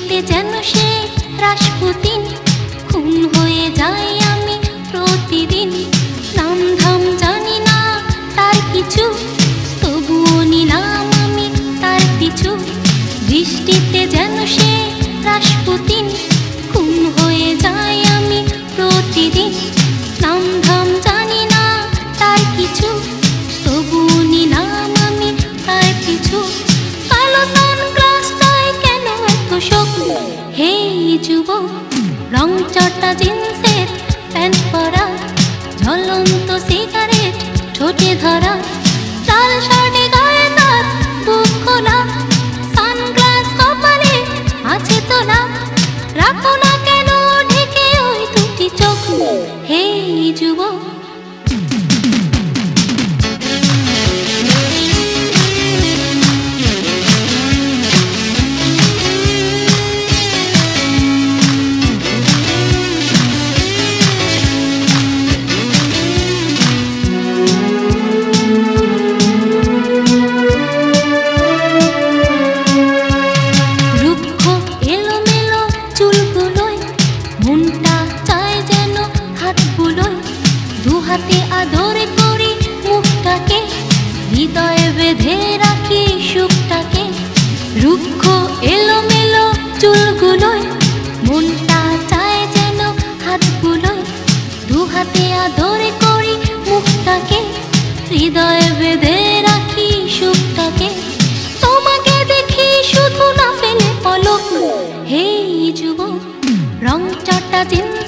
বৃষ্টিতে যেন সে রাসপুতিন, খুন হয়ে যাই আমি প্রতিদিন। নাম ধাম জানি না তার কিছু, তবুও নিলাম আমি তার পিছু। বৃষ্টিতে যেন সে রাসপুতিন, খুন হয়ে যাই আমি প্রতিদিন। নাম ধাম জানি না তার কিছু, তবুও নিলাম আমি তার পিছু। কালো সানগ্লাসটায় কেন এত শোক? হে যুবক, রং চটা জিন্সের প্যান্ট পরা, ঝলন্ত সিগারেট ঠোঁটে ধরা, লাল শার্টে গায়ে তার বুক খোলা, সানগ্লাস কপালে আছে তোলা। রাখো না কেন ঢেকে ওই দুটি চোখ? হে যুবক, হাতে আদর করি মুখটাকে, হৃদয়ে বেঁধে রাখি সুখটাকে। রুক্ষ এলোমেলো চুলগুলোয় মনটা চায় যেন হাতগুলোয়, দু হাতে আদর করি মুখটাকে, হৃদয়ে বেঁধে রাখি সুখটাকে। তোমাকে দেখি শুধু না ফেলে পলক। হে যুবক, রং চটা জিন্স